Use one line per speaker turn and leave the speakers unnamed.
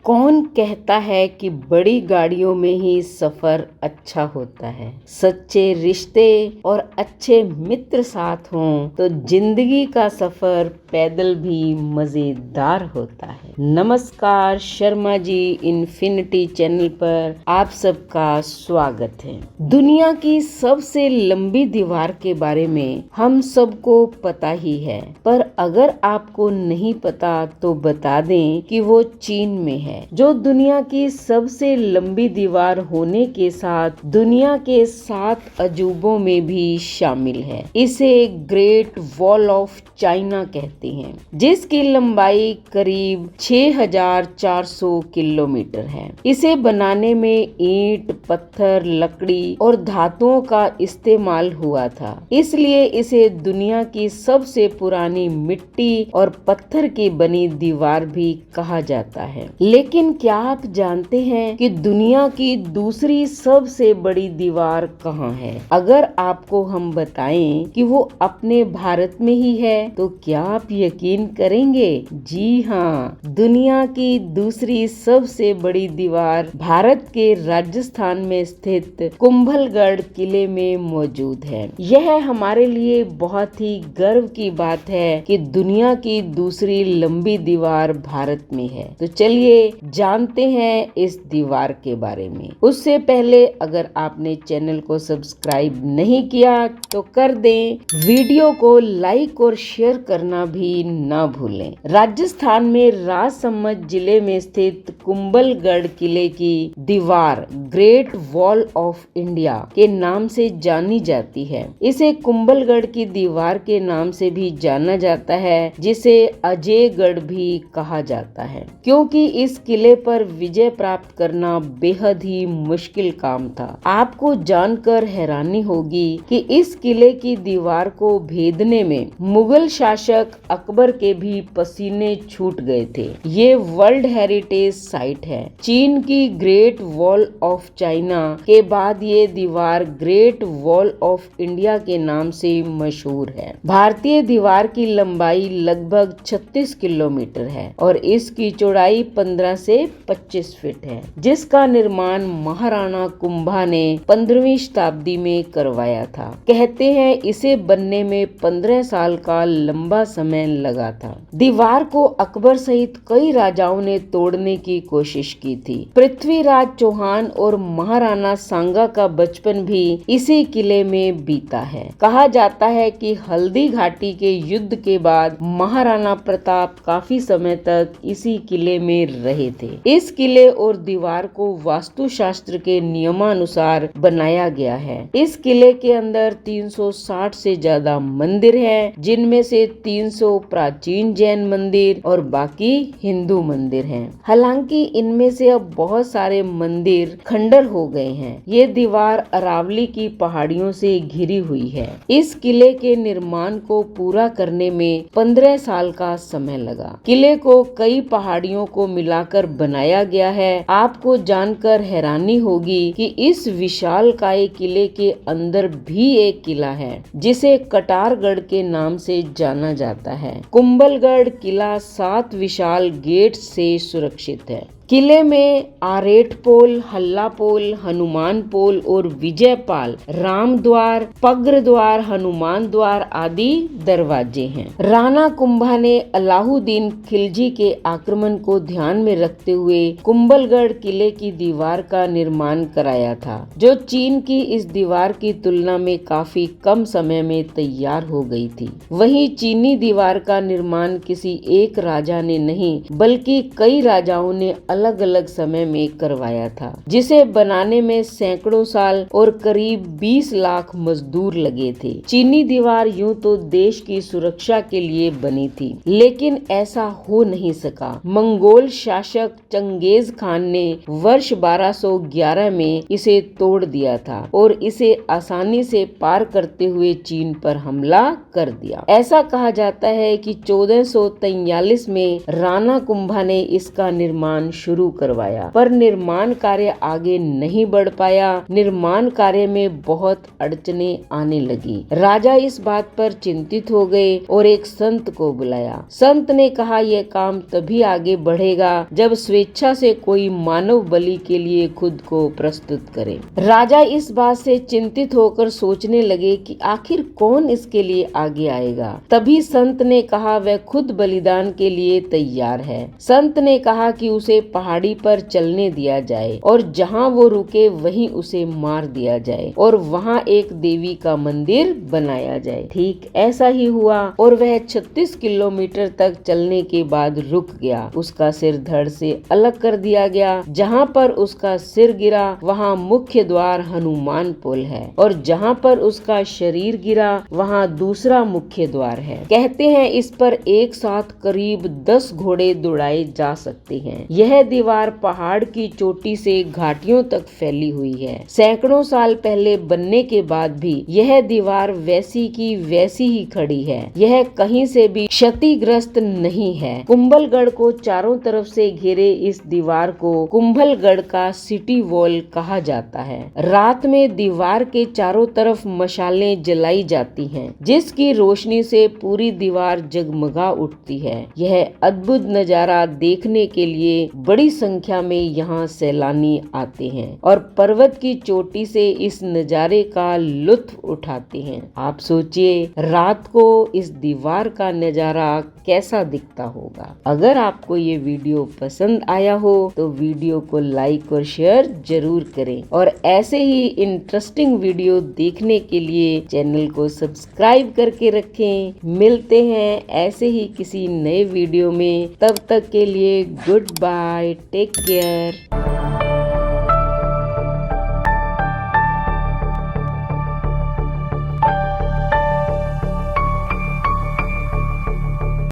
कौन कहता है कि बड़ी गाड़ियों में ही सफर अच्छा होता है। सच्चे रिश्ते और अच्छे मित्र साथ हों तो जिंदगी का सफर पैदल भी मजेदार होता है। नमस्कार, शर्मा जी इन्फिनिटी चैनल पर आप सबका स्वागत है। दुनिया की सबसे लंबी दीवार के बारे में हम सबको पता ही है, पर अगर आपको नहीं पता तो बता दें कि वो चीन में है, जो दुनिया की सबसे लंबी दीवार होने के साथ दुनिया के 7 अजूबों में भी शामिल है। इसे ग्रेट वॉल ऑफ चाइना कहते हैं, जिसकी लंबाई करीब 6400 किलोमीटर है। इसे बनाने में ईंट, पत्थर, लकड़ी और धातुओं का इस्तेमाल हुआ था, इसलिए इसे दुनिया की सबसे पुरानी मिट्टी और पत्थर की बनी दीवार भी कहा जाता है। लेकिन क्या आप जानते हैं कि दुनिया की दूसरी सबसे बड़ी दीवार कहाँ है? अगर आपको हम बताएं कि वो अपने भारत में ही है तो क्या आप यकीन करेंगे? जी हाँ, दुनिया की दूसरी सबसे बड़ी दीवार भारत के राजस्थान में स्थित कुंभलगढ़ किले में मौजूद है। यह हमारे लिए बहुत ही गर्व की बात है कि दुनिया की दूसरी लंबी दीवार भारत में है। तो चलिए जानते हैं इस दीवार के बारे में। उससे पहले अगर आपने चैनल को सब्सक्राइब नहीं किया तो कर दें, वीडियो को लाइक और शेयर करना भी ना भूलें। राजस्थान में राजसमंद जिले में स्थित कुंभलगढ़ किले की दीवार ग्रेट वॉल ऑफ इंडिया के नाम से जानी जाती है। इसे कुंभलगढ़ की दीवार के नाम से भी जाना जाता है, जिसे अजयगढ़ भी कहा जाता है, क्योंकि इस किले पर विजय प्राप्त करना बेहद ही मुश्किल काम था। आपको जानकर हैरानी होगी कि इस किले की दीवार को भेदने में मुगल शासक अकबर के भी पसीने छूट गए थे। ये वर्ल्ड हेरिटेज साइट है। चीन की ग्रेट वॉल ऑफ चाइना के बाद ये दीवार ग्रेट वॉल ऑफ इंडिया के नाम से मशहूर है। भारतीय दीवार की लंबाई लगभग 36 किलोमीटर है और इसकी चौड़ाई 15 से 25 फीट है, जिसका निर्माण महाराणा कुंभा ने 15वीं शताब्दी में करवाया था। कहते हैं इसे बनने में 15 साल का लंबा समय लगा था। दीवार को अकबर सहित कई राजाओं ने तोड़ने की कोशिश की थी। पृथ्वीराज चौहान और महाराणा सांगा का बचपन भी इसी किले में बीता है। कहा जाता है कि हल्दी घाटी के युद्ध के बाद महाराणा प्रताप काफी समय तक इसी किले में रहे थे। इस किले और दीवार को वास्तुशास्त्र के नियमानुसार बनाया गया है। इस किले के अंदर 360 से ज्यादा मंदिर हैं, जिनमें से 300 प्राचीन जैन मंदिर और बाकी हिंदू मंदिर हैं। हालांकि इनमें से अब बहुत सारे मंदिर खंडर हो गए हैं। ये दीवार अरावली की पहाड़ियों से घिरी हुई है। इस किले के निर्माण को पूरा करने में 15 साल का समय लगा। किले को कई पहाड़ियों को मिलाकर बनाया गया है। आपको जानकर हैरानी होगी कि इस विशालकाय किले के अंदर भी एक किला है, जिसे कटारगढ़ के नाम से जाना जाता है। कुंभलगढ़ किला 7 विशाल गेट से सुरक्षित है। किले में आरेट पोल, हल्ला पोल, हनुमान पोल और विजय पाल, राम द्वार, पग्र द्वार, हनुमान द्वार आदि दरवाजे हैं। राणा कुंभा ने अलाउद्दीन खिलजी के आक्रमण को ध्यान में रखते हुए कुंभलगढ़ किले की दीवार का निर्माण कराया था, जो चीन की इस दीवार की तुलना में काफी कम समय में तैयार हो गई थी। वहीं चीनी दीवार का निर्माण किसी एक राजा ने नहीं, बल्कि कई राजाओं ने अलग अलग समय में करवाया था, जिसे बनाने में सैकड़ों साल और करीब 20 लाख मजदूर लगे थे। चीनी दीवार यूं तो देश की सुरक्षा के लिए बनी थी, लेकिन ऐसा हो नहीं सका। मंगोल शासक चंगेज खान ने वर्ष 1211 में इसे तोड़ दिया था और इसे आसानी से पार करते हुए चीन पर हमला कर दिया। ऐसा कहा जाता है कि 1443 में राणा कुंभा ने इसका निर्माण शुरू करवाया, पर निर्माण कार्य आगे नहीं बढ़ पाया। निर्माण कार्य में बहुत अड़चने आने लगी। राजा इस बात पर चिंतित हो गए और एक संत को बुलाया। संत ने कहा, यह काम तभी आगे बढ़ेगा जब स्वेच्छा से कोई मानव बलि के लिए खुद को प्रस्तुत करे। राजा इस बात से चिंतित होकर सोचने लगे कि आखिर कौन इसके लिए आगे आएगा। तभी संत ने कहा, वह खुद बलिदान के लिए तैयार है। संत ने कहा कि उसे पहाड़ी पर चलने दिया जाए और जहाँ वो रुके वहीं उसे मार दिया जाए और वहाँ एक देवी का मंदिर बनाया जाए। ठीक ऐसा ही हुआ और वह 36 किलोमीटर तक चलने के बाद रुक गया। उसका सिर धड़ से अलग कर दिया गया। जहाँ पर उसका सिर गिरा वहाँ मुख्य द्वार हनुमान पुल है और जहाँ पर उसका शरीर गिरा वहाँ दूसरा मुख्य द्वार है। कहते हैं इस पर एक साथ करीब 10 घोड़े दौड़ाए जा सकते हैं। यह दीवार पहाड़ की चोटी से घाटियों तक फैली हुई है। सैकड़ों साल पहले बनने के बाद भी यह दीवार वैसी की वैसी ही खड़ी है। यह कहीं से भी क्षतिग्रस्त नहीं है। कुंभलगढ़ को चारों तरफ से घेरे इस दीवार को कुंभलगढ़ का सिटी वॉल कहा जाता है। रात में दीवार के चारों तरफ मशालें जलाई जाती हैं, जिसकी रोशनी से पूरी दीवार जगमगा उठती है। यह अद्भुत नजारा देखने के लिए बड़ी संख्या में यहाँ सैलानी आते हैं और पर्वत की चोटी से इस नजारे का लुत्फ उठाते हैं। आप सोचिए रात को इस दीवार का नजारा कैसा दिखता होगा। अगर आपको ये वीडियो पसंद आया हो तो वीडियो को लाइक और शेयर जरूर करें और ऐसे ही इंटरेस्टिंग वीडियो देखने के लिए चैनल को सब्सक्राइब करके रखें। मिलते हैं ऐसे ही किसी नए वीडियो में, तब तक के लिए गुड बाय, टेक केयर।